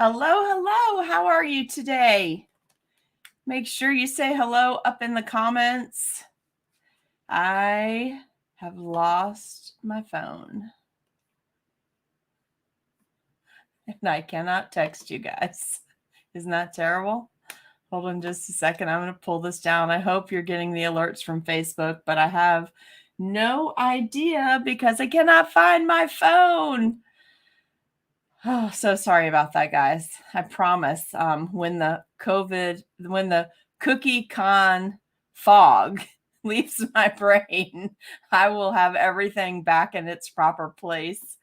Hello, hello. How are you today? Make sure you say hello up in the comments. I have lost my phone. And I cannot text you guys. Isn't that terrible? Hold on just a second. I'm going to pull this down. I hope you're getting the alerts from Facebook, but I have no idea because I cannot find my phone. Oh, so sorry about that, guys. I promise when the cookie con fog leaves my brain, I will have everything back in its proper place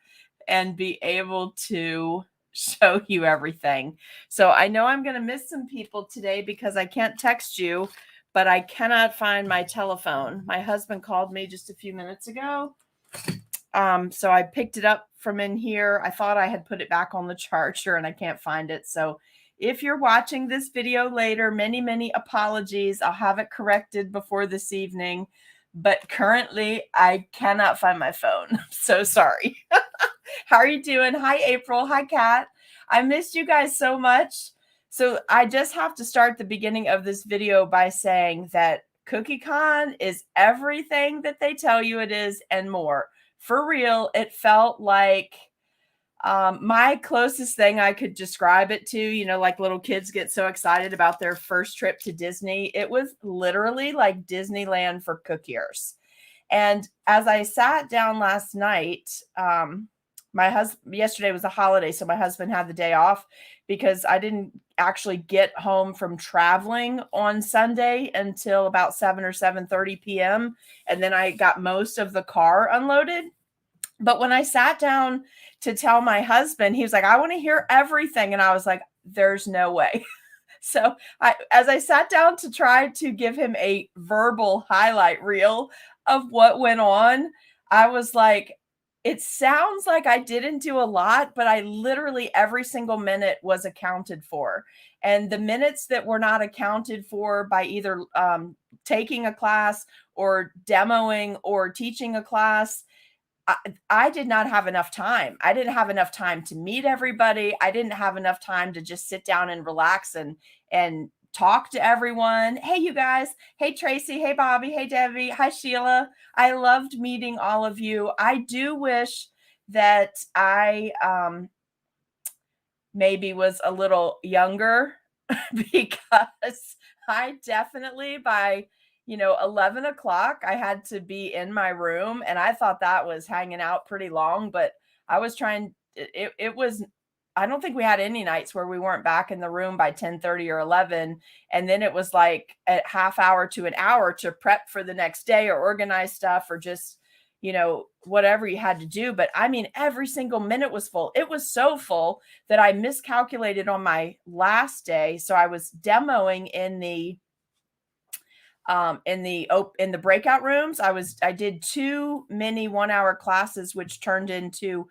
and be able to show you everything. So I know I'm going to miss some people today because I can't text you, but I cannot find my telephone. My husband called me just a few minutes ago. So I picked it up from in here. I thought I had put it back on the charger and I can't find it. So if you're watching this video later, many apologies. I'll have it corrected before this evening. But currently, I cannot find my phone. I'm so sorry. How are you doing? Hi, April. Hi, Kat. I missed you guys so much. So I just have to start the beginning of this video by saying that CookieCon is everything that they tell you it is and more. For real, it felt like my closest thing I could describe it to, like little kids get so excited about their first trip to Disney. It was literally like Disneyland for cookiers. And as I sat down last night, my husband, yesterday was a holiday, so my husband had the day off because I didn't actually get home from traveling on Sunday until about 7 or 7:30 p.m. And then I got most of the car unloaded. But when I sat down to tell my husband, he was like, I want to hear everything. And I was like, there's no way. So as I sat down to try to give him a verbal highlight reel of what went on, I was like, it sounds like I didn't do a lot, but I literally every single minute was accounted for. And the minutes that were not accounted for by either taking a class or demoing or teaching a class, I did not have enough time. I didn't have enough time to meet everybody. I didn't have enough time to just sit down and relax and talk to everyone. Hey, you guys. Hey, Tracy. Hey, Bobby. Hey, Debbie. Hi, Sheila. I loved meeting all of you. I do wish that I maybe was a little younger because I definitely by 11 o'clock, I had to be in my room and I thought that was hanging out pretty long, but I was trying, it was, I don't think we had any nights where we weren't back in the room by 10:30 or 11. And then it was like a half hour to an hour to prep for the next day or organize stuff or just, whatever you had to do. But I mean, every single minute was full. It was so full that I miscalculated on my last day. So I was demoing in the breakout rooms. I did 2 mini 1-hour classes, which turned into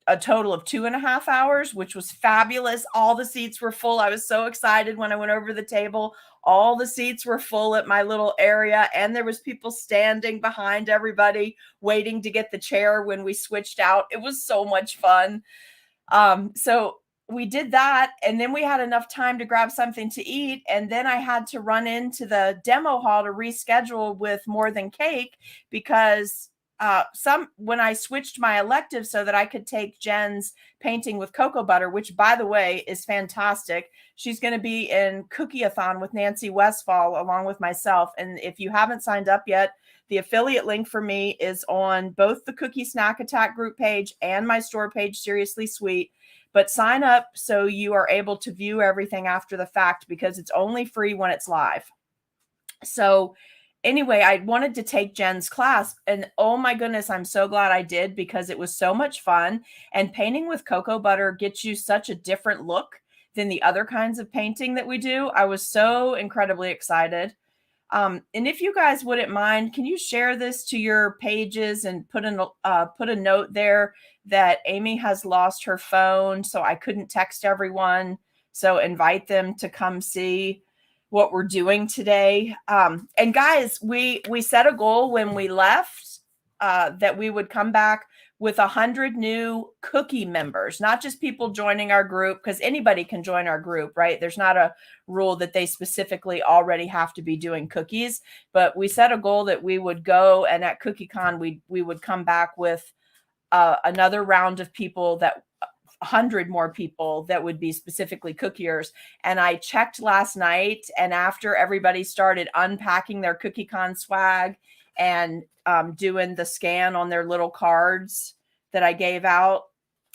a total of 2.5 hours, which was fabulous. All the seats were full. I was so excited when I went over to the table. All the seats were full at my little area, and there was people standing behind everybody waiting to get the chair when we switched out. It was so much fun. So we did that, and then we had enough time to grab something to eat, and then I had to run into the demo hall to reschedule with More Than Cake because when I switched my elective so that I could take Jen's painting with cocoa butter, which by the way is fantastic. She's going to be in Cookie-a-thon with Nancy Westfall along with myself. And if you haven't signed up yet, the affiliate link for me is on both the Cookie Snack Attack group page and my store page, Seriously Sweet. But sign up so you are able to view everything after the fact because it's only free when it's live. So anyway, I wanted to take Jen's class and oh my goodness, I'm so glad I did because it was so much fun. And painting with cocoa butter gets you such a different look than the other kinds of painting that we do. I was so incredibly excited. And if you guys wouldn't mind, can you share this to your pages and put a note there that Amy has lost her phone, so I couldn't text everyone. So invite them to come see what we're doing today. And guys, we set a goal when we left that we would come back with 100 new cookie members, not just people joining our group, because anybody can join our group, right? There's not a rule that they specifically already have to be doing cookies, but we set a goal that we would go, and at CookieCon, we would come back with another round of people, that 100 more people that would be specifically cookiers. And I checked last night, and after everybody started unpacking their CookieCon swag and doing the scan on their little cards that I gave out,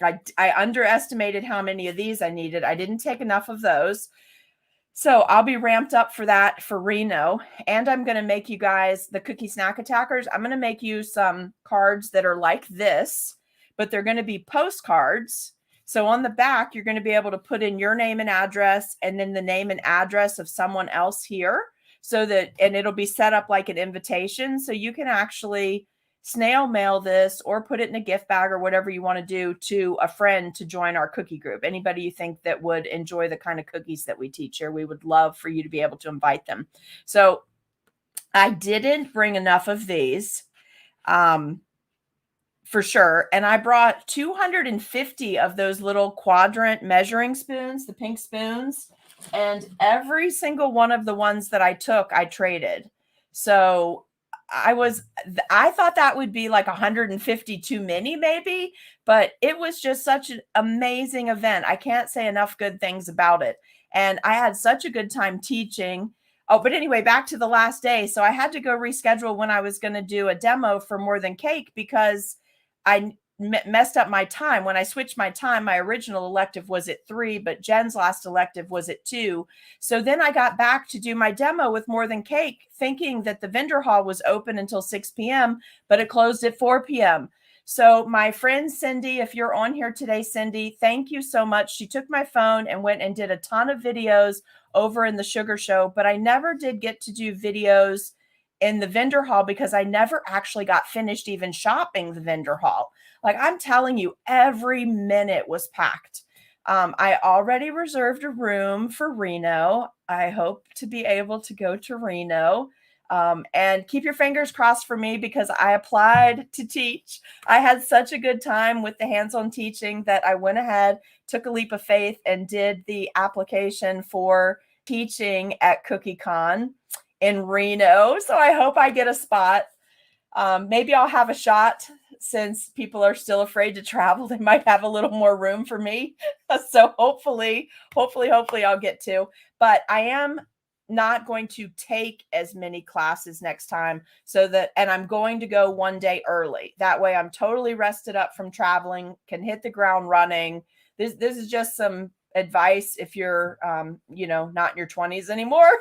I underestimated how many of these I needed. I didn't take enough of those. So I'll be ramped up for that for Reno. And I'm going to make you guys, the Cookie Snack Attackers, I'm going to make you some cards that are like this, but they're going to be postcards. So on the back, you're going to be able to put in your name and address, and then the name and address of someone else here, so that, and it'll be set up like an invitation. So you can actually snail mail this or put it in a gift bag or whatever you want to do to a friend to join our cookie group. Anybody you think that would enjoy the kind of cookies that we teach here, we would love for you to be able to invite them. So I didn't bring enough of these. For sure. And I brought 250 of those little quadrant measuring spoons, the pink spoons, and every single one of the ones that I took, I traded. So I thought that would be like 150 too many maybe, but it was just such an amazing event. I can't say enough good things about it. And I had such a good time teaching. Oh, but anyway, back to the last day. So I had to go reschedule when I was going to do a demo for More Than Cake, because I messed up my time. When I switched my time, my original elective was at 3, but Jen's last elective was at 2. So then I got back to do my demo with More Than Cake, thinking that the vendor hall was open until 6 p.m., but it closed at 4 p.m. So my friend Cindy, if you're on here today, Cindy, thank you so much. She took my phone and went and did a ton of videos over in the Sugar Show, but I never did get to do videos in the vendor hall because I never actually got finished even shopping the vendor hall. Like, I'm telling you, every minute was packed. I already reserved a room for Reno. I hope to be able to go to Reno. And keep your fingers crossed for me, because I applied to teach. I had such a good time with the hands-on teaching that I went ahead, took a leap of faith, and did the application for teaching at CookieCon in Reno. So I hope I get a spot. Maybe I'll have a shot, since people are still afraid to travel. They might have a little more room for me. So hopefully I'll get to. But I am not going to take as many classes next time, and I'm going to go one day early. That way I'm totally rested up from traveling, can hit the ground running. This is just some advice if you're, not in your 20s anymore.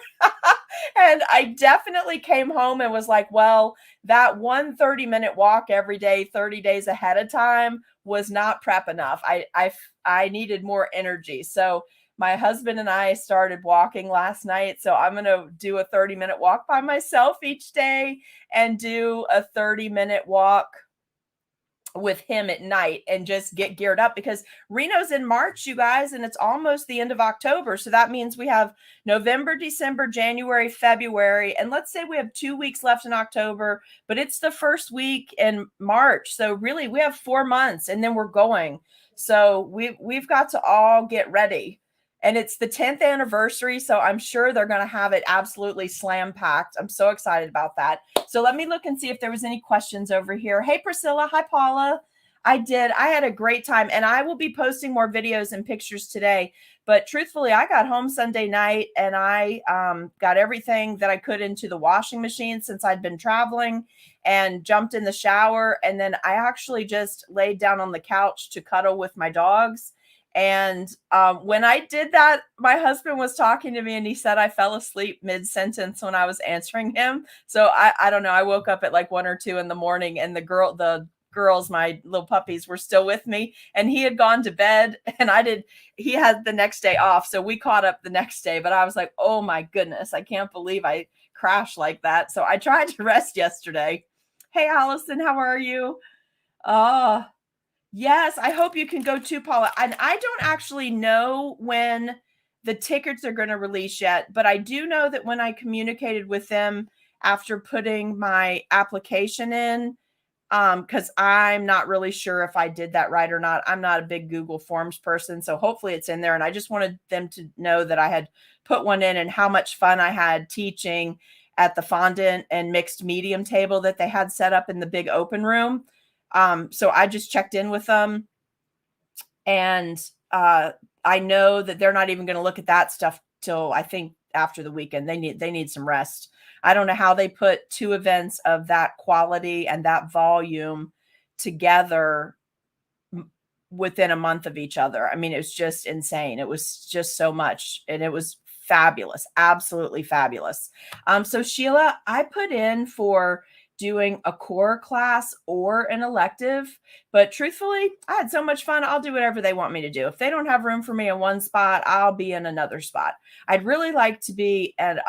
And I definitely came home and was like, well, that 1 30-minute walk every day, 30 days ahead of time, was not prep enough. I needed more energy. So my husband and I started walking last night. So I'm going to do a 30-minute walk by myself each day and do a 30-minute walk with him at night, and just get geared up, because Reno's in March, you guys, and it's almost the end of October. So that means we have November, December, January, February, and let's say we have 2 weeks left in October, but it's the first week in March. So really we have 4 months, and then we're going. So we've got to all get ready. And it's the 10th anniversary, so I'm sure they're going to have it absolutely slam packed. I'm so excited about that. So let me look and see if there was any questions over here. Hey, Priscilla. Hi, Paula. I had a great time, and I will be posting more videos and pictures today. But truthfully, I got home Sunday night, and I got everything that I could into the washing machine since I'd been traveling, and jumped in the shower. And then I actually just laid down on the couch to cuddle with my dogs. And when I did that, my husband was talking to me, and he said I fell asleep mid-sentence when I was answering him. So I don't know. I woke up at like 1 or 2 in the morning, and the girls, my little puppies, were still with me, and he had gone to bed, and he had the next day off. So we caught up the next day, but I was like, oh my goodness, I can't believe I crashed like that. So I tried to rest yesterday. Hey, Allison, how are you? Yes, I hope you can go too, Paula. And I don't actually know when the tickets are going to release yet, but I do know that when I communicated with them after putting my application in, because I'm not really sure if I did that right or not. I'm not a big Google Forms person, so hopefully it's in there. And I just wanted them to know that I had put one in and how much fun I had teaching at the fondant and mixed medium table that they had set up in the big open room. So I just checked in with them, and I know that they're not even going to look at that stuff till I think after the weekend. They need some rest. I don't know how they put two events of that quality and that volume together within a month of each other. I mean, it was just insane. It was just so much, and it was fabulous, absolutely fabulous. So Sheila, I put in for doing a core class or an elective, but truthfully, I had so much fun. I'll do whatever they want me to do. If they don't have room for me in one spot, I'll be in another spot. I'd really like to be at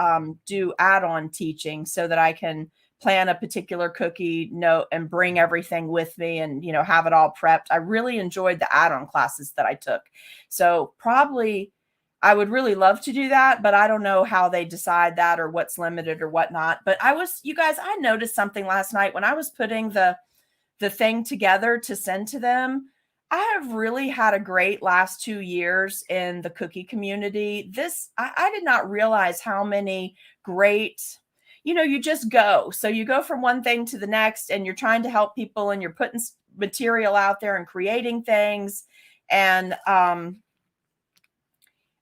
do add-on teaching so that I can plan a particular cookie note and bring everything with me and, you know, have it all prepped. I really enjoyed the add-on classes that I took. So probably I would really love to do that, but I don't know how they decide that or what's limited or whatnot. But you guys, I noticed something last night when I was putting the thing together to send to them. I have really had a great last 2 years in the cookie community. I did not realize how many great, you just go. So you go from one thing to the next and you're trying to help people and you're putting material out there and creating things. And,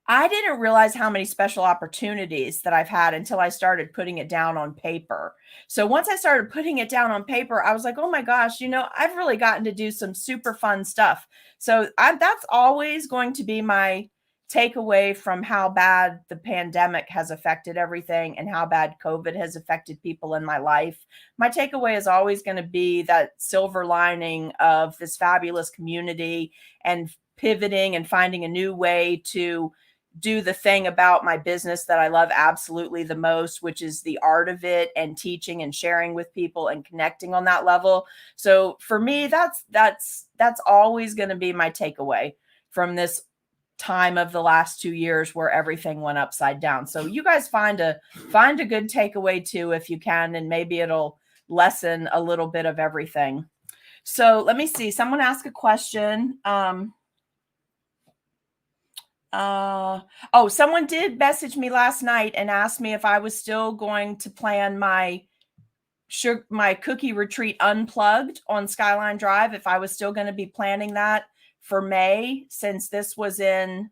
I didn't realize how many special opportunities that I've had until I started putting it down on paper. So once I started putting it down on paper, I was like, oh my gosh, I've really gotten to do some super fun stuff. So that's always going to be my takeaway from how bad the pandemic has affected everything and how bad COVID has affected people in my life. My takeaway is always going to be that silver lining of this fabulous community and pivoting and finding a new way to do the thing about my business that I love absolutely the most, which is the art of it and teaching and sharing with people and connecting on that level. So for me, that's always going to be my takeaway from this time of the last 2 years where everything went upside down. So you guys find a good takeaway too, if you can, and maybe it'll lessen a little bit of everything. So let me see. Someone asked a question. Someone did message me last night and asked me if I was still going to plan my cookie retreat unplugged on Skyline Drive, if I was still going to be planning that for May, since this was in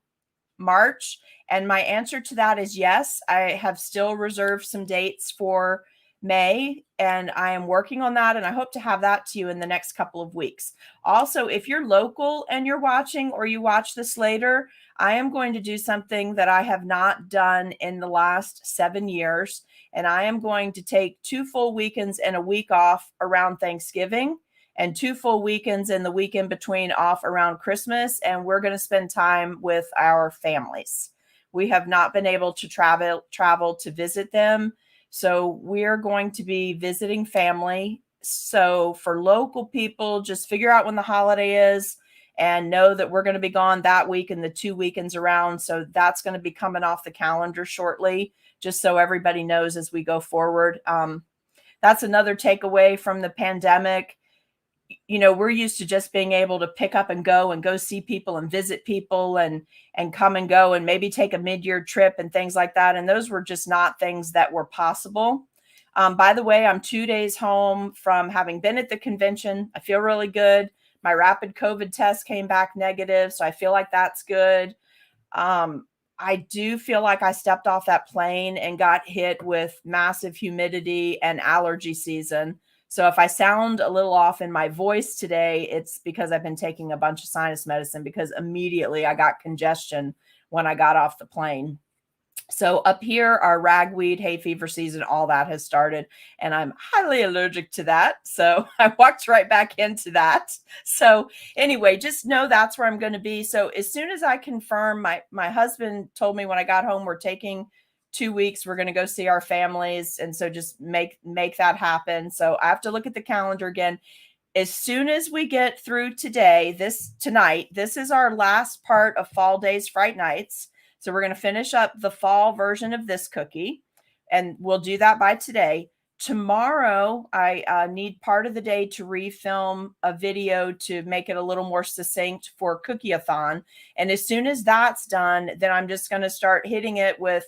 March. And my answer to that is yes. I have still reserved some dates for May, and I am working on that, and I hope to have that to you in the next couple of weeks. Also, if you're local and you're watching or you watch this later, I am going to do something that I have not done in the last 7 years, and I am going to take 2 full weekends and a week off around Thanksgiving and 2 full weekends and the week in between off around Christmas, and we're going to spend time with our families. We have not been able to travel to visit them. So we're going to be visiting family. So for local people, just figure out when the holiday is and know that we're going to be gone that week and the 2 weekends around. So that's going to be coming off the calendar shortly, just so everybody knows as we go forward. That's another takeaway from the pandemic. We're used to just being able to pick up and go see people and visit people and come and go and maybe take a mid-year trip and things like that. And those were just not things that were possible. By the way, I'm 2 days home from having been at the convention. I feel really good. My rapid COVID test came back negative, so I feel like that's good. I do feel like I stepped off that plane and got hit with massive humidity and allergy season. So if I sound a little off in my voice today, it's because I've been taking a bunch of sinus medicine, because immediately I got congestion when I got off the plane. So up here, our ragweed, hay fever season, all that has started, and I'm highly allergic to that. So I walked right back into that. So anyway, just know that's where I'm going to be. So as soon as I confirm, my husband told me when I got home, we're taking 2 weeks. We're going to go see our families. And so just make that happen. So I have to look at the calendar again. As soon as we get through tonight, this is our last part of Fall Days, Fright Nights. So we're going to finish up the fall version of this cookie, and we'll do that by today. tomorrow, I need part of the day to refilm a video to make it a little more succinct for Cookie-a-thon. And as soon as that's done, then I'm just going to start hitting it with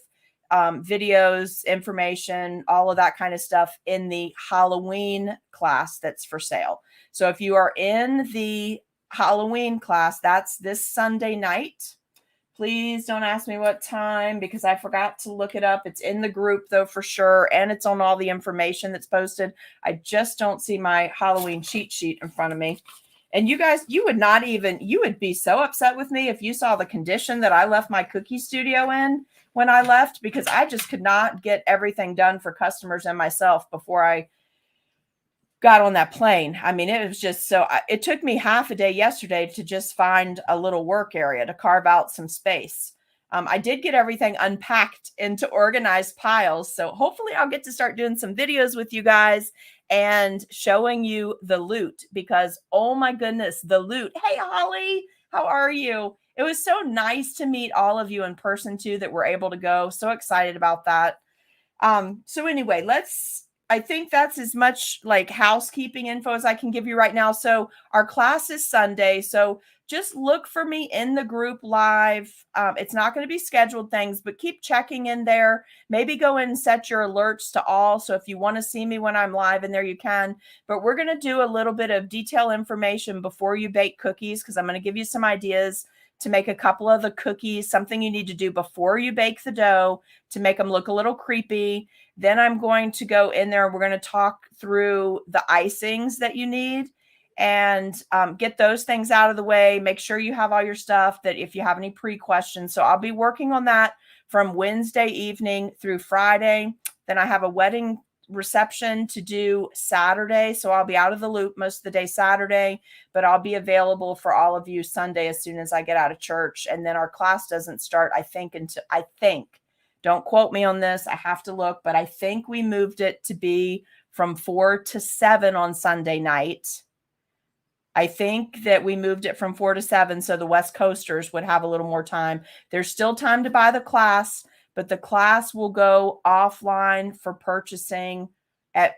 videos, information, all of that kind of stuff in the Halloween class that's for sale. So if you are in the Halloween class, that's this Sunday night. Please don't ask me what time because I forgot to look it up. It's in the group though for sure, and it's on all the information that's posted. I just don't see my Halloween cheat sheet in front of me. And you guys, you would be so upset with me if you saw the condition that I left my cookie studio in when I left, because I just could not get everything done for customers and myself before I got on that plane. I mean, it was just so, it took me half a day yesterday to just find a little work area to carve out some space. I did get everything unpacked into organized piles. So hopefully I'll get to start doing some videos with you guys and showing you the loot, because oh my goodness, the loot. Hey, Holly, how are you? It was so nice to meet all of you in person too, that we're able to go. So excited about that. So anyway, I think that's as much like housekeeping info as I can give you right now. So our class is Sunday. So just look for me in the group live. It's not going to be scheduled things, but keep checking in there. Maybe go in and set your alerts to all. So if you want to see me when I'm live in there, you can. But we're going to do a little bit of detail information before you bake cookies, because I'm going to give you some ideas to make a couple of the cookies, something you need to do before you bake the dough to make them look a little creepy. Then I'm going to go in there and we're going to talk through the icings that you need and get those things out of the way. Make sure you have all your stuff, that if you have any pre-questions. So I'll be working on that from Wednesday evening through Friday. Then I have a wedding reception to do Saturday. So I'll be out of the loop most of the day Saturday, but I'll be available for all of you Sunday as soon as I get out of church. And then our class doesn't start, I think, don't quote me on this, I have to look, but I think we moved it to be from 4 to 7 on Sunday night. I think that we moved it from 4 to 7 so the West Coasters would have a little more time. There's still time to buy the class, but the class will go offline for purchasing at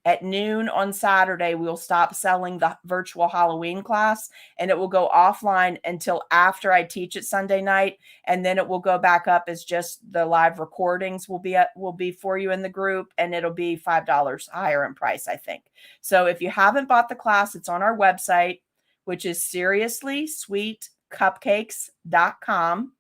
at noon on Saturday. We'll stop selling the virtual Halloween class, and it will go offline until after I teach it Sunday night. And then it will go back up as just the live recordings will be for you in the group, and it'll be $5 higher in price, I think. So if you haven't bought the class, it's on our website, which is seriouslysweetcupcakes.com.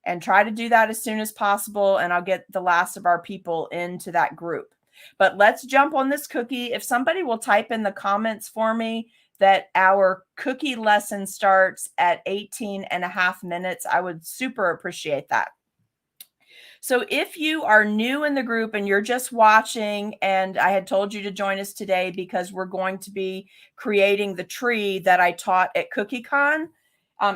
And try to do that as soon as possible, and I'll get the last of our people into that group. But let's jump on this cookie. If somebody will type in the comments for me that our cookie lesson starts at 18.5 minutes, I would super appreciate that. So if you are new in the group and you're just watching, and I had told you to join us today because we're going to be creating the tree that I taught at CookieCon.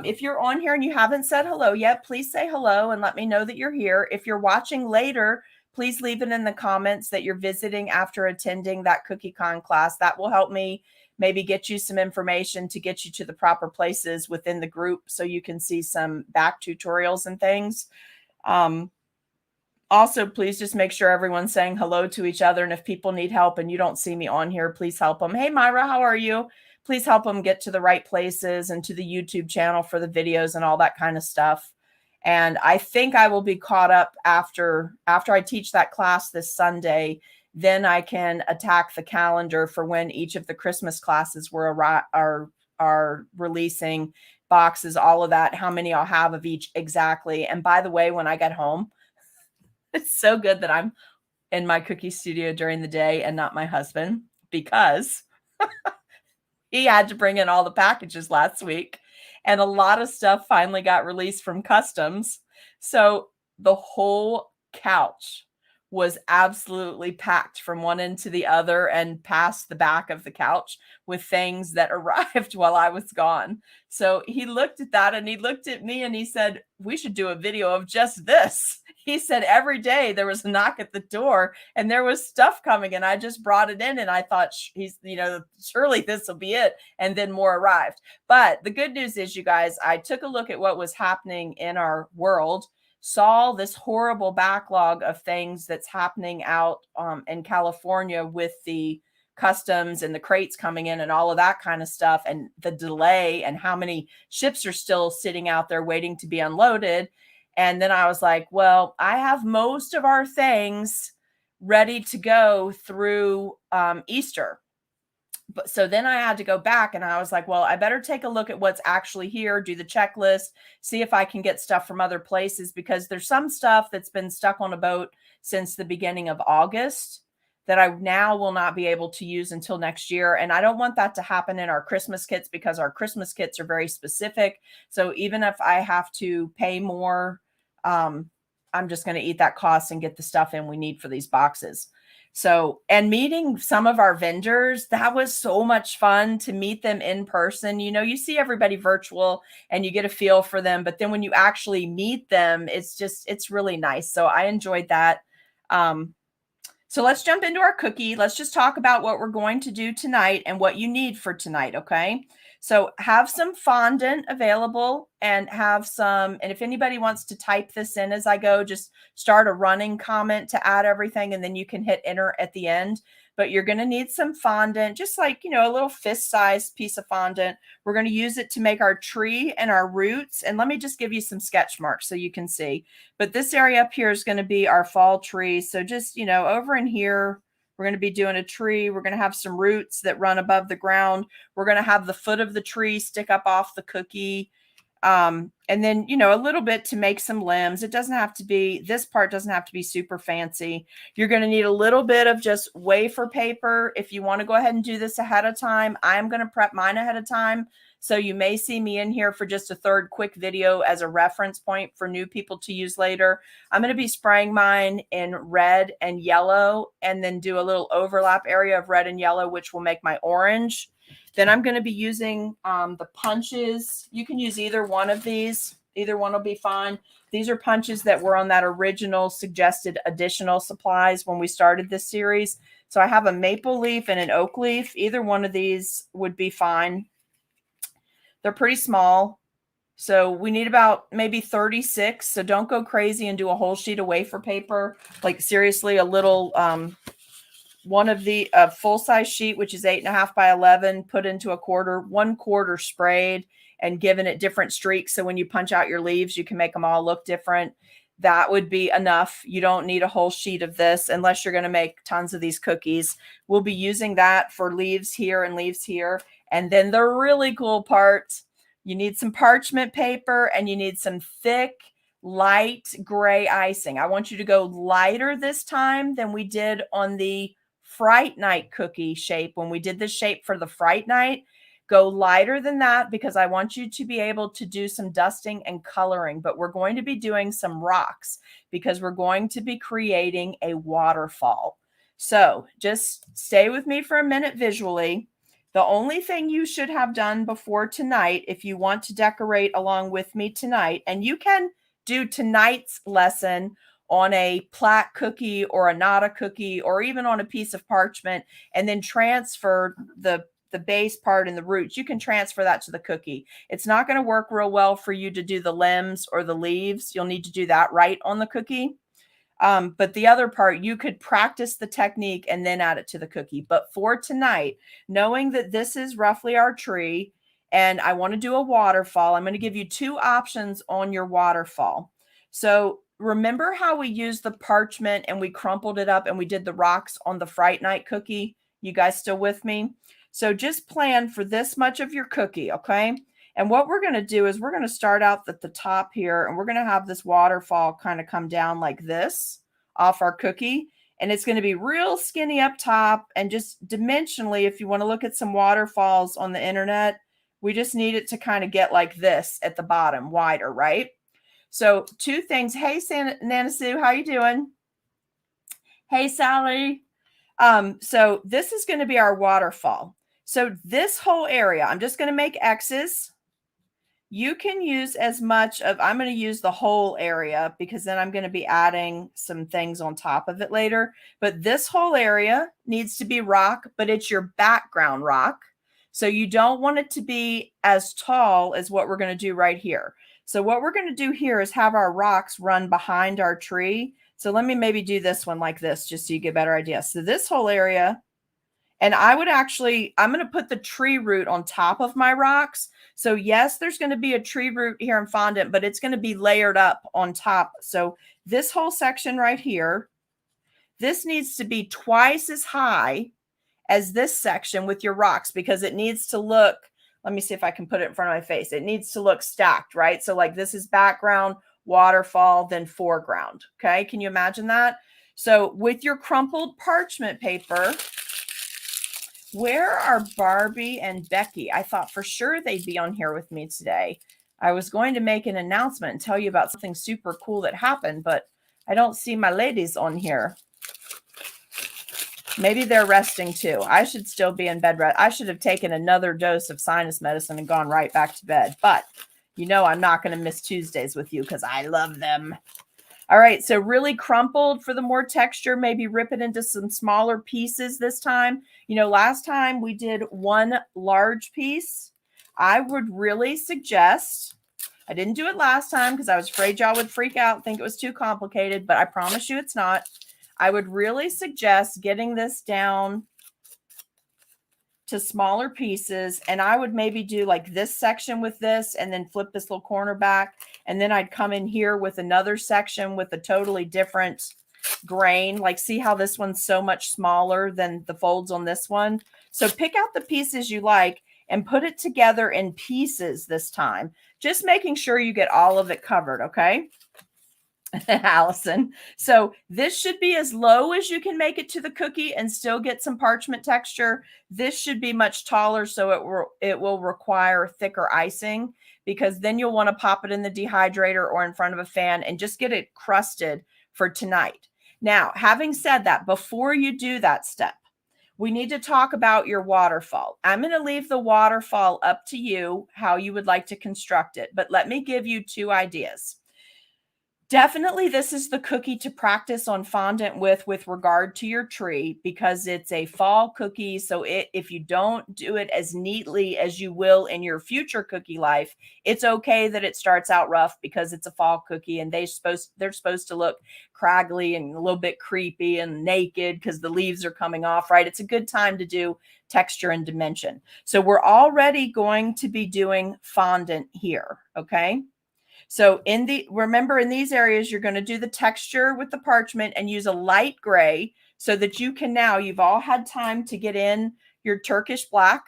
If you're on here and you haven't said hello yet, please say hello and let me know that you're here. If you're watching later, please leave it in the comments that you're visiting after attending that CookieCon class. That will help me maybe get you some information to get you to the proper places within the group so you can see some back tutorials and things. Also, please just make sure everyone's saying hello to each other. And if people need help and you don't see me on here, please help them. Hey, Myra, how are you? Please help them get to the right places and to the YouTube channel for the videos and all that kind of stuff. And I think I will be caught up after I teach that class this Sunday. Then I can attack the calendar for when each of the Christmas classes are releasing boxes, all of that, how many I'll have of each exactly. And by the way, when I get home, it's so good that I'm in my cookie studio during the day and not my husband, because he had to bring in all the packages last week, and a lot of stuff finally got released from customs. So the whole couch was absolutely packed from one end to the other and past the back of the couch with things that arrived while I was gone. So he looked at that and he looked at me and he said, we should do a video of just this. He said every day there was a knock at the door and there was stuff coming, and I just brought it in and I thought surely this will be it. And then more arrived. But the good news is, you guys, I took a look at what was happening in our world. saw this horrible backlog of things that's happening out in California with the customs and the crates coming in and all of that kind of stuff, and the delay and how many ships are still sitting out there waiting to be unloaded. And then I was like, well, I have most of our things ready to go through Easter. But so then I had to go back and I was like, well, I better take a look at what's actually here, do the checklist, see if I can get stuff from other places, because there's some stuff that's been stuck on a boat since the beginning of August that I now will not be able to use until next year. And I don't want that to happen in our Christmas kits, because our Christmas kits are very specific. So even if I have to pay more, I'm just going to eat that cost and get the stuff in we need for these boxes. So, and meeting some of our vendors, that was so much fun to meet them in person. You know, you see everybody virtual and you get a feel for them, but then when you actually meet them, it's really nice. So I enjoyed that. So let's jump into our cookie. Let's just talk about what we're going to do tonight and what you need for tonight, okay? So have some fondant available and have some, and if anybody wants to type this in as I go, just start a running comment to add everything, and then you can hit enter at the end. But you're going to need some fondant, just like, you know, a little fist-sized piece of fondant. We're going to use it to make our tree and our roots. And let me just give you some sketch marks so you can see. But this area up here is going to be our fall tree. So just, you know, over in here, we're going to be doing a tree. We're going to have some roots that run above the ground. We're going to have the foot of the tree stick up off the cookie. And then, you know, a little bit to make some limbs. It doesn't have to be, this part doesn't have to be super fancy. You're going to need a little bit of just wafer paper. If you want to go ahead and do this ahead of time, I'm going to prep mine ahead of time. So you may see me in here for just a third quick video as a reference point for new people to use later. I'm going to be spraying mine in red and yellow, and then do a little overlap area of red and yellow, which will make my orange. Then I'm going to be using the punches. You can use either one of these. Either one will be fine. These are punches that were on that original suggested additional supplies when we started this series. So I have a maple leaf and an oak leaf. Either one of these would be fine. They're pretty small. So we need about maybe 36. So don't go crazy and do a whole sheet of wafer paper. Like seriously, a little... one of the full-size sheet, which is 8.5 by 11, put into a quarter, 1/4 sprayed, and given it different streaks. So when you punch out your leaves, you can make them all look different. That would be enough. You don't need a whole sheet of this unless you're going to make tons of these cookies. We'll be using that for leaves here and leaves here. And then the really cool part, you need some parchment paper and you need some thick, light gray icing. I want you to go lighter this time than we did on the Fright Night cookie shape. When we did the shape for the Fright Night, go lighter than that, because I want you to be able to do some dusting and coloring. But we're going to be doing some rocks because we're going to be creating a waterfall. So just stay with me for a minute visually. The only thing you should have done before tonight, if you want to decorate along with me tonight, and you can do tonight's lesson on a plaque cookie or a nata cookie, or even on a piece of parchment, and then transfer the base part and the roots. You can transfer that to the cookie. It's not going to work real well for you to do the limbs or the leaves. You'll need to do that right on the cookie. But the other part, you could practice the technique and then add it to the cookie. But for tonight, knowing that this is roughly our tree and I want to do a waterfall, I'm going to give you two options on your waterfall. So remember how we used the parchment and we crumpled it up and we did the rocks on the Fright Night cookie? You guys still with me? So just plan for this much of your cookie, okay? And what we're going to do is we're going to start out at the top here, and we're going to have this waterfall kind of come down like this off our cookie. And it's going to be real skinny up top, and just dimensionally, if you want to look at some waterfalls on the internet, we just need it to kind of get like this at the bottom, wider, right? So two things. Hey, Nana Sue, how you doing? Hey, Sally. So this is going to be our waterfall. So this whole area, I'm just going to make X's. You can use as much of, I'm going to use the whole area because then I'm going to be adding some things on top of it later. But this whole area needs to be rock, but it's your background rock. So you don't want it to be as tall as what we're going to do right here. So what we're going to do here is have our rocks run behind our tree. So let me maybe do this one like this, just so you get a better idea. So this whole area, and I would actually, I'm going to put the tree root on top of my rocks. So yes, there's going to be a tree root here in fondant, but it's going to be layered up on top. So this whole section right here, this needs to be twice as high as this section with your rocks, because it needs to look, let me see if I can put it in front of my face. It needs to look stacked, right? So like this is background, waterfall, then foreground. Okay. Can you imagine that? So with your crumpled parchment paper, where are Barbie and Becky? I thought for sure they'd be on here with me today. I was going to make an announcement and tell you about something super cool that happened, but I don't see my ladies on here. Maybe they're resting too. I should still be in bed. I should have taken another dose of sinus medicine and gone right back to bed. But you know I'm not going to miss Tuesdays with you because I love them. All right, so really crumpled for the more texture, maybe rip it into some smaller pieces this time. You know, last time we did one large piece. I would really suggest, I didn't do it last time because I was afraid y'all would freak out, think it was too complicated, but I promise you it's not. I would really suggest getting this down to smaller pieces, and I would maybe do like this section with this and then flip this little corner back, and then I'd come in here with another section with a totally different grain. Like, see how this one's so much smaller than the folds on this one? So pick out the pieces you like and put it together in pieces this time, just making sure you get all of it covered, okay? Allison. So this should be as low as you can make it to the cookie and still get some parchment texture. This should be much taller, so it will require thicker icing, because then you'll want to pop it in the dehydrator or in front of a fan and just get it crusted for tonight. Now, having said that, before you do that step, we need to talk about your waterfall. I'm going to leave the waterfall up to you, how you would like to construct it, but let me give you two ideas. Definitely, this is the cookie to practice on fondant with regard to your tree, because it's a fall cookie. So if you don't do it as neatly as you will in your future cookie life, it's okay that it starts out rough, because it's a fall cookie and they're supposed to look craggly and a little bit creepy and naked because the leaves are coming off, right? It's a good time to do texture and dimension. So we're already going to be doing fondant here, okay? So remember in these areas, you're going to do the texture with the parchment and use a light gray, so that you can now, you've all had time to get in your Turkish black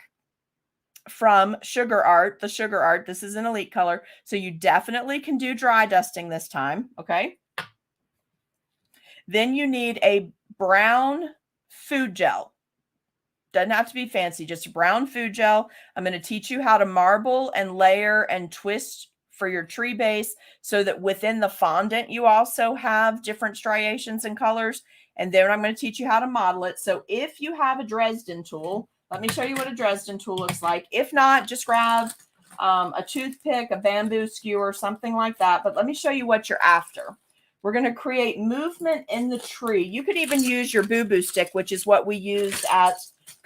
from Sugar Art, the Sugar Art. This is an elite color. So you definitely can do dry dusting this time. Okay. Then you need a brown food gel. Doesn't have to be fancy, just a brown food gel. I'm going to teach you how to marble and layer and twist for your tree base, so that within the fondant you also have different striations and colors. And then I'm going to teach you how to model it. So if you have a Dresden tool, let me show you what a Dresden tool looks like. If not, just grab a toothpick, a bamboo skewer, something like that. But let me show you what you're after. We're going to create movement in the tree. You could even use your boo-boo stick, which is what we used at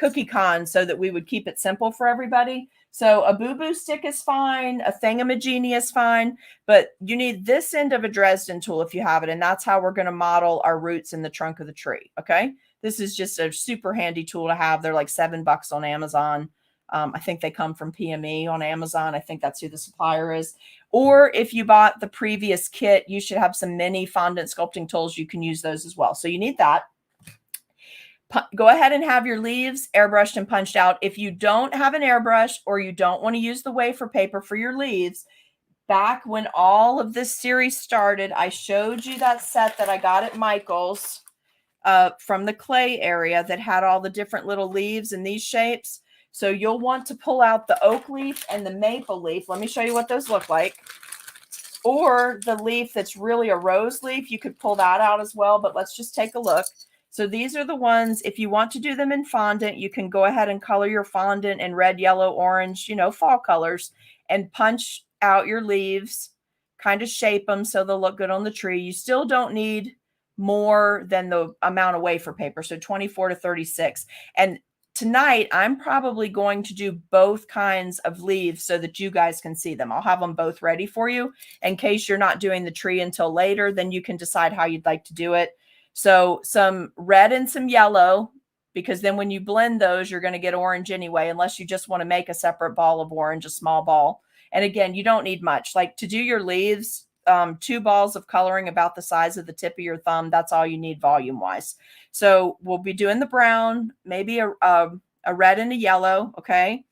CookieCon, so that we would keep it simple for everybody. So a boo-boo stick is fine. A thingamajiggy is fine. But you need this end of a Dresden tool if you have it. And that's how we're going to model our roots in the trunk of the tree. Okay. This is just a super handy tool to have. They're like $7 on Amazon. I think they come from PME on Amazon. I think that's who the supplier is. Or if you bought the previous kit, you should have some mini fondant sculpting tools. You can use those as well. So you need that. Go ahead and have your leaves airbrushed and punched out. If you don't have an airbrush, or you don't want to use the wafer paper for your leaves, back when all of this series started, I showed you that set that I got at Michael's from the clay area that had all the different little leaves in these shapes. So you'll want to pull out the oak leaf and the maple leaf. Let me show you what those look like. Or the leaf that's really a rose leaf, you could pull that out as well, but let's just take a look. So these are the ones, if you want to do them in fondant, you can go ahead and color your fondant in red, yellow, orange, you know, fall colors, and punch out your leaves, kind of shape them so they'll look good on the tree. You still don't need more than the amount of wafer paper, so 24 to 36. And tonight, I'm probably going to do both kinds of leaves so that you guys can see them. I'll have them both ready for you in case you're not doing the tree until later. Then you can decide how you'd like to do it. So some red and some yellow, because then when you blend those, you're going to get orange anyway, unless you just want to make a separate ball of orange, a small ball. And again, you don't need much. Like to do your leaves, 2 balls of coloring about the size of the tip of your thumb. That's all you need volume wise. So we'll be doing the brown, maybe a red and a yellow. Okay.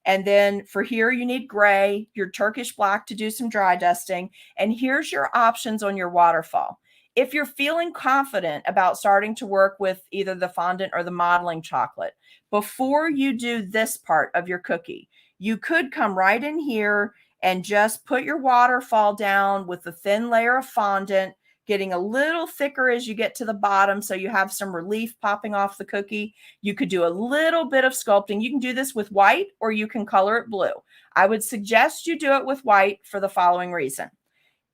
And then for here, you need gray, your Turkish black to do some dry dusting. And here's your options on your waterfall. If you're feeling confident about starting to work with either the fondant or the modeling chocolate, before you do this part of your cookie, you could come right in here and just put your waterfall down with a thin layer of fondant, getting a little thicker as you get to the bottom so you have some relief popping off the cookie. You could do a little bit of sculpting. You can do this with white or you can color it blue. I would suggest you do it with white for the following reason.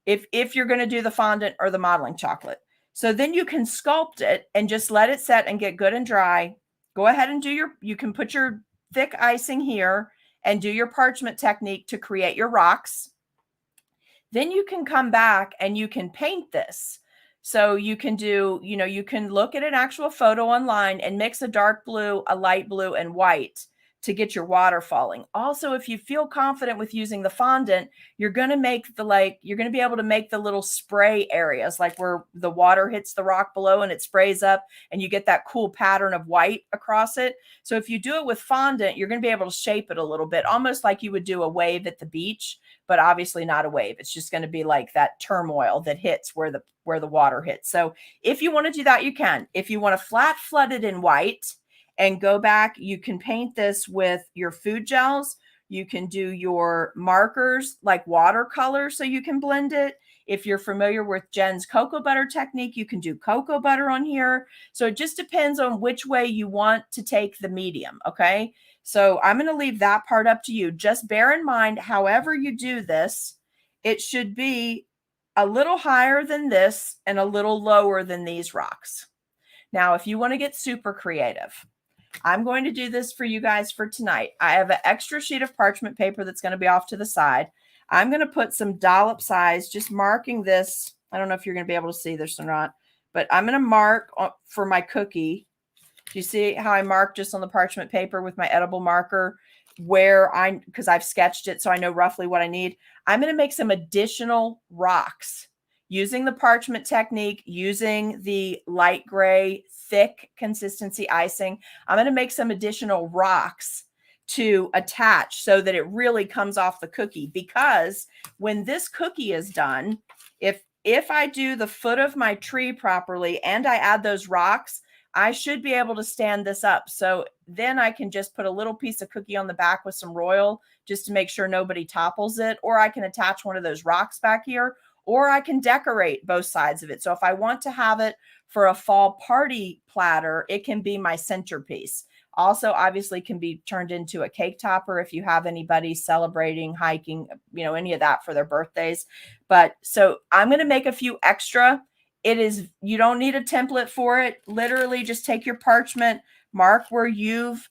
If you're going to do the fondant or the modeling chocolate. So then you can sculpt it and just let it set and get good and dry. Go ahead and you can put your thick icing here and do your parchment technique to create your rocks. Then you can come back and you can paint this. So you can do, you can look at an actual photo online and mix a dark blue, a light blue, and white to get your water falling. Also, if you feel confident with using the fondant, you're going to be able to make the little spray areas, like where the water hits the rock below and it sprays up and you get that cool pattern of white across it. So if you do it with fondant, you're going to be able to shape it a little bit, almost like you would do a wave at the beach, but obviously not a wave. It's just going to be like that turmoil that hits where the water hits. So if you want to do that, you can. If you want to flat flood it in white, and go back, you can paint this with your food gels. You can do your markers like watercolor so you can blend it. If you're familiar with Jen's cocoa butter technique, you can do cocoa butter on here. So it just depends on which way you want to take the medium, okay? So I'm going to leave that part up to you. Just bear in mind, however you do this, it should be a little higher than this and a little lower than these rocks. Now, if you want to get super creative, I'm going to do this for you guys for tonight. I have an extra sheet of parchment paper that's going to be off to the side. I'm going to put some dollop size, just marking this. I don't know if you're going to be able to see this or not, but I'm going to mark for my cookie. Do you see how I marked just on the parchment paper with my edible marker because I've sketched it so I know roughly what I need. I'm going to make some additional rocks using the parchment technique, using the light gray, thick consistency icing. I'm going to make some additional rocks to attach so that it really comes off the cookie, because when this cookie is done, if I do the foot of my tree properly and I add those rocks, I should be able to stand this up. So then I can just put a little piece of cookie on the back with some royal just to make sure nobody topples it, or I can attach one of those rocks back here, or I can decorate both sides of it. So if I want to have it for a fall party platter, it can be my centerpiece. Also, obviously, can be turned into a cake topper if you have anybody celebrating, hiking, any of that for their birthdays. But so I'm going to make a few extra. You don't need a template for it. Literally just take your parchment, mark where you've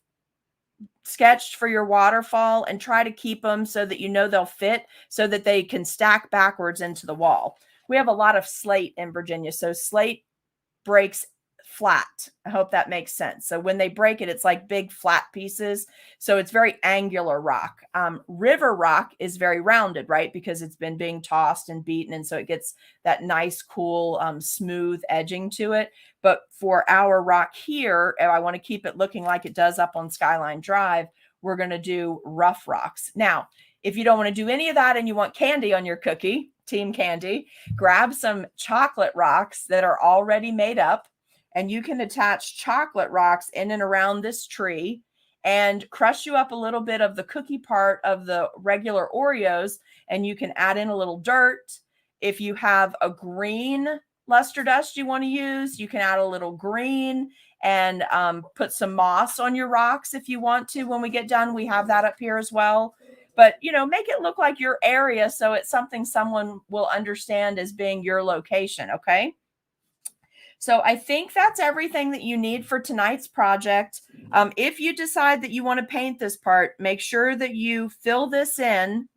sketched for your waterfall, and try to keep them so that they'll fit, so that they can stack backwards into the wall. We have a lot of slate in Virginia, so slate breaks flat. I hope that makes sense. So when they break it, it's like big flat pieces. So it's very angular rock. River rock is very rounded, right? Because it's been being tossed and beaten. And so it gets that nice, cool, smooth edging to it. But for our rock here, if I want to keep it looking like it does up on Skyline Drive, we're going to do rough rocks. Now, if you don't want to do any of that and you want candy on your cookie, Team Candy, grab some chocolate rocks that are already made up, and you can attach chocolate rocks in and around this tree and crush you up a little bit of the cookie part of the regular Oreos, and you can add in a little dirt. If you have a green luster dust you want to use, you can add a little green and put some moss on your rocks if you want to. When we get done, we have that up here as well. But, make it look like your area so it's something someone will understand as being your location, okay? So I think that's everything that you need for tonight's project. If you decide that you want to paint this part, make sure that you fill this in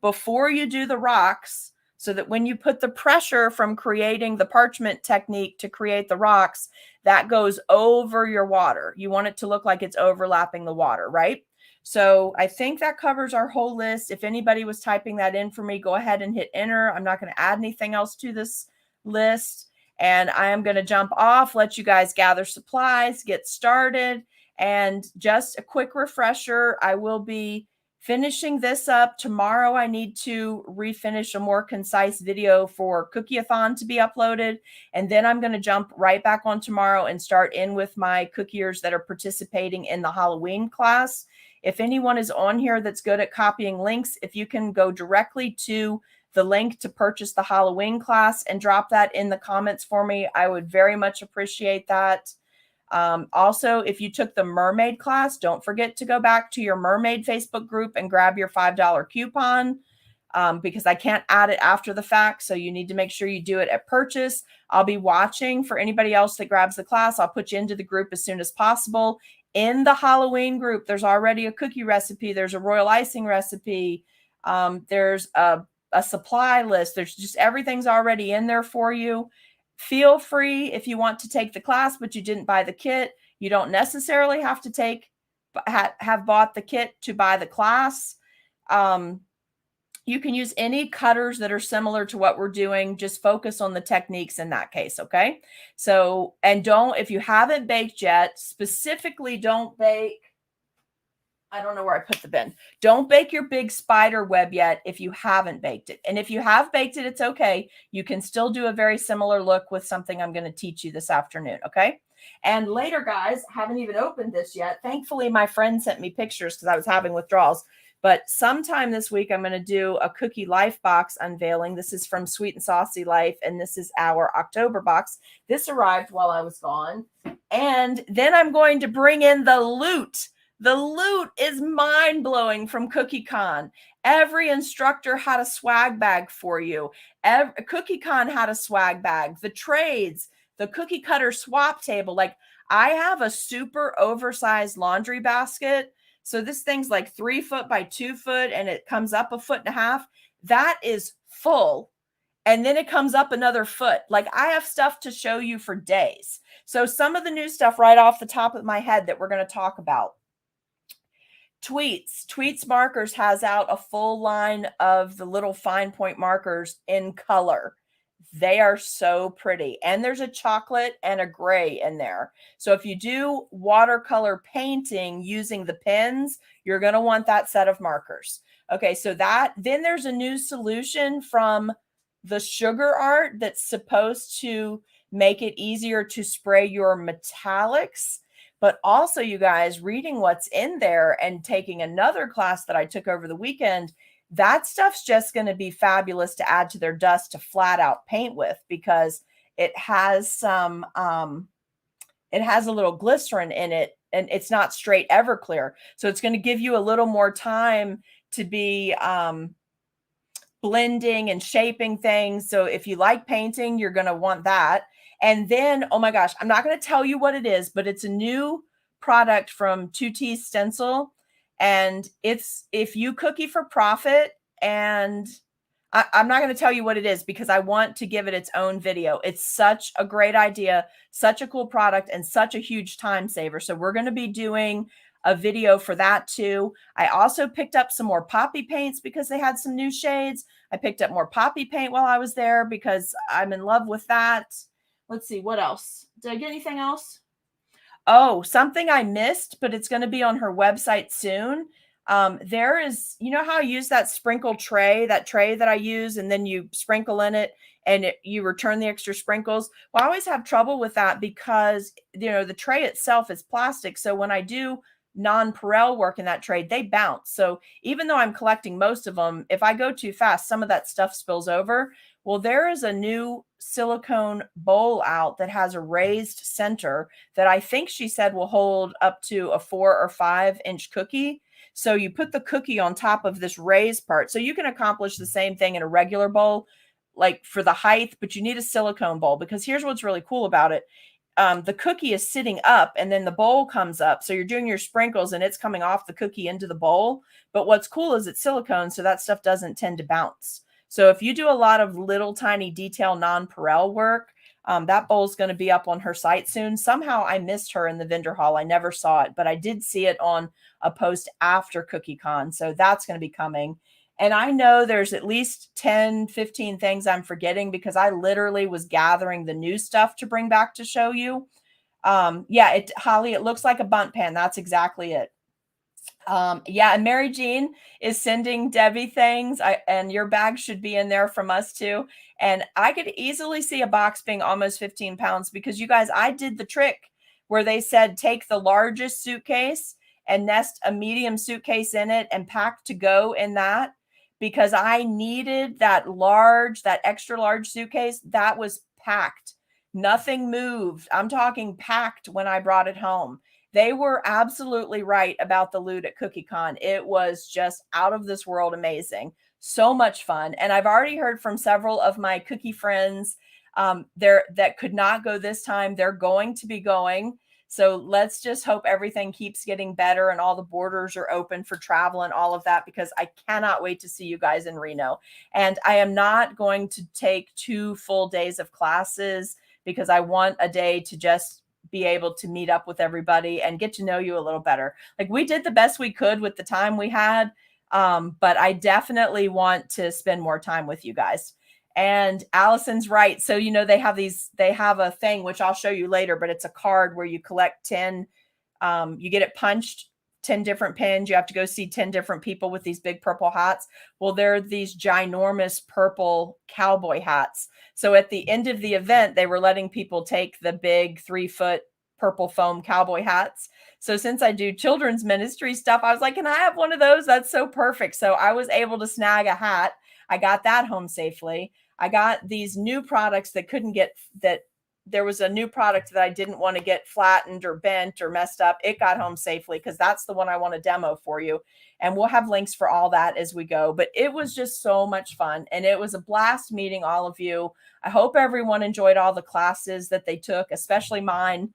before you do the rocks, so that when you put the pressure from creating the parchment technique to create the rocks, that goes over your water. You want it to look like it's overlapping the water, right? So I think that covers our whole list. If anybody was typing that in for me, go ahead and hit enter. I'm not going to add anything else to this list. And I am going to jump off, let you guys gather supplies, get started. And just a quick refresher, I will be finishing this up tomorrow. I need to refinish a more concise video for Cookie-a-thon to be uploaded. And then I'm going to jump right back on tomorrow and start in with my cookiers that are participating in the Halloween class. If anyone is on here that's good at copying links, if you can go directly to the link to purchase the Halloween class and drop that in the comments for me, I would very much appreciate that. Also, if you took the mermaid class, don't forget to go back to your mermaid Facebook group and grab your $5 coupon, because I can't add it after the fact. So you need to make sure you do it at purchase. I'll be watching for anybody else that grabs the class. I'll put you into the group as soon as possible. In the Halloween group, there's already a cookie recipe. There's a royal icing recipe. There's a supply list. There's just everything's already in there for you. Feel free, if you want to take the class but you didn't buy the kit, you don't necessarily have to have bought the kit to buy the class. You can use any cutters that are similar to what we're doing. Just focus on the techniques in that case, okay? So, and if you haven't baked yet, specifically don't bake, I don't know where I put the bin. Don't bake your big spider web yet if you haven't baked it. And if you have baked it, it's okay. You can still do a very similar look with something I'm going to teach you this afternoon, okay? And later, guys, haven't even opened this yet. Thankfully, my friend sent me pictures because I was having withdrawals. But sometime this week, I'm going to do a cookie life box unveiling. This is from Sweet and Saucy Life, and this is our October box. This arrived while I was gone. And then I'm going to bring in the loot. The loot is mind-blowing from CookieCon. Every instructor had a swag bag for you. CookieCon had a swag bag. The trades, the cookie cutter swap table. Like, I have a super oversized laundry basket. So this thing's like 3 foot by 2 foot, and it comes up 1.5 feet. That is full. And then it comes up another foot. Like, I have stuff to show you for days. So some of the new stuff right off the top of my head that we're going to talk about. Tweets Markers has out a full line of the little fine point markers in color. They are so pretty. And there's a chocolate and a gray in there. So if you do watercolor painting using the pens, you're going to want that set of markers. Okay, so then there's a new solution from the Sugar Art that's supposed to make it easier to spray your metallics. But also, you guys, reading what's in there and taking another class that I took over the weekend, that stuff's just going to be fabulous to add to their dust to flat out paint with, because it has some, it has a little glycerin in it, and it's not straight Everclear. So it's going to give you a little more time to be blending and shaping things. So if you like painting, you're going to want that. And then, oh my gosh, I'm not going to tell you what it is, but it's a new product from 2T Stencil. And it's If You Cookie for Profit. And I'm not going to tell you what it is because I want to give it its own video. It's such a great idea, such a cool product, and such a huge time saver. So we're going to be doing a video for that too. I also picked up some more poppy paints because they had some new shades. I picked up more poppy paint while I was there because I'm in love with that. Let's see, what else? Did I get anything else? Oh, something I missed, but it's going to be on her website soon. There is, you know how I use that sprinkle tray, that tray that I use, and then you sprinkle in it and you return the extra sprinkles. Well, I always have trouble with that because, you know, the tray itself is plastic. So when I do non-Perel work in that tray, they bounce. So even though I'm collecting most of them, if I go too fast, some of that stuff spills over. Well, there is a new silicone bowl out that has a raised center that I think she said will hold up to a 4 or 5 inch cookie. So you put the cookie on top of this raised part. So you can accomplish the same thing in a regular bowl, like for the height, but you need a silicone bowl, because here's what's really cool about it. The cookie is sitting up and then the bowl comes up. So you're doing your sprinkles and it's coming off the cookie into the bowl. But what's cool is it's silicone, so that stuff doesn't tend to bounce. So if you do a lot of little tiny detail nonpareil work, that bowl is going to be up on her site soon. Somehow I missed her in the vendor hall. I never saw it, but I did see it on a post after CookieCon. So that's going to be coming. And I know there's at least 10, 15 things I'm forgetting, because I literally was gathering the new stuff to bring back to show you. Yeah, Holly, it looks like a bunt pan. That's exactly it. Yeah, and Mary Jean is sending Debbie things. And your bag should be in there from us too. And I could easily see a box being almost 15 pounds, because you guys, I did the trick where they said take the largest suitcase and nest a medium suitcase in it and pack to go in that, because I needed that extra large suitcase that was packed. Nothing moved. I'm talking packed when I brought it home. They were absolutely right about the loot at CookieCon. It was just out of this world amazing. So much fun. And I've already heard from several of my cookie friends that could not go this time. They're going to be going. So let's just hope everything keeps getting better and all the borders are open for travel and all of that, because I cannot wait to see you guys in Reno. And I am not going to take 2 full days of classes, because I want a day to just be able to meet up with everybody and get to know you a little better. Like, we did the best we could with the time we had. But I definitely want to spend more time with you guys. And Allison's right. So, they have a thing, which I'll show you later, but it's a card where you collect 10, you get it punched, 10 different pins. You have to go see 10 different people with these big purple hats. Well, they're these ginormous purple cowboy hats. So at the end of the event, they were letting people take the big 3-foot purple foam cowboy hats. So since I do children's ministry stuff, I was like, can I have one of those? That's so perfect. So I was able to snag a hat. I got that home safely. I got these new products that there was a new product that I didn't want to get flattened or bent or messed up. It got home safely, because that's the one I want to demo for you. And we'll have links for all that as we go. But it was just so much fun. And it was a blast meeting all of you. I hope everyone enjoyed all the classes that they took, especially mine.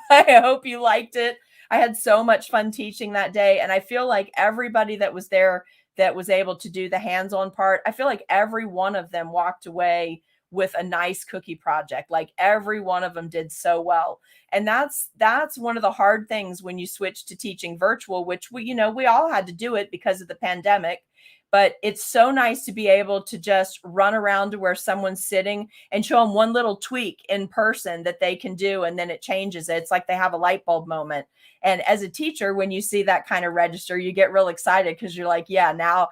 I hope you liked it. I had so much fun teaching that day. And I feel like everybody that was there that was able to do the hands-on part, I feel like every one of them walked away with a nice cookie project. Like, every one of them did so well. And that's one of the hard things when you switch to teaching virtual, which we all had to do it because of the pandemic. But it's so nice to be able to just run around to where someone's sitting and show them one little tweak in person that they can do. And then it changes it. It's like they have a light bulb moment. And as a teacher, when you see that kind of register, you get real excited, because you're like, yeah, now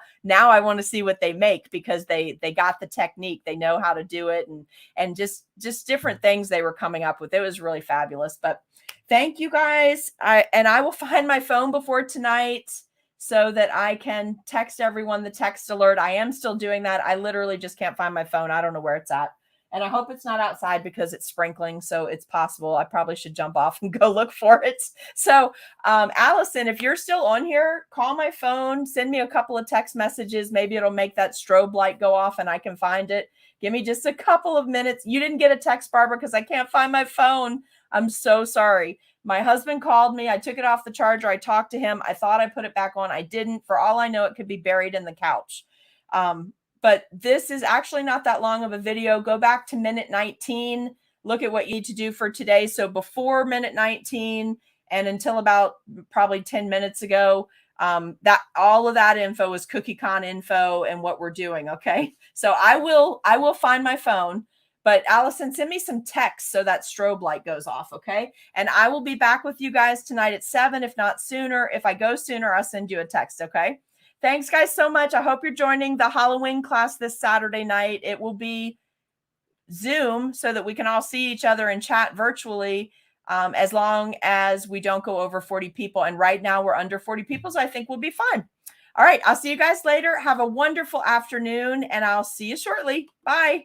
I want to see what they make, because they got the technique, they know how to do it, and just different things they were coming up with. It was really fabulous. But thank you guys. I will find my phone before tonight, so that I can text everyone the text alert. I am still doing that. I literally just can't find my phone. I don't know where it's at. And I hope it's not outside, because it's sprinkling. So it's possible I probably should jump off and go look for it. So Allison, if you're still on here, call my phone, send me a couple of text messages. Maybe it'll make that strobe light go off and I can find it. Give me just a couple of minutes. You didn't get a text, Barbara, because I can't find my phone. I'm so sorry. My husband called me. I took it off the charger. I talked to him. I thought I put it back on. I didn't. For all I know, it could be buried in the couch. But this is actually not that long of a video. Go back to minute 19. Look at what you need to do for today. So before minute 19 and until about probably 10 minutes ago, that all of that info is CookieCon info and what we're doing. Okay. So I will find my phone. But Allison, send me some text so that strobe light goes off, okay? And I will be back with you guys tonight at 7, if not sooner. If I go sooner, I'll send you a text, okay? Thanks, guys, so much. I hope you're joining the Halloween class this Saturday night. It will be Zoom so that we can all see each other and chat virtually, as long as we don't go over 40 people. And right now we're under 40 people, so I think we'll be fine. All right, I'll see you guys later. Have a wonderful afternoon, and I'll see you shortly. Bye.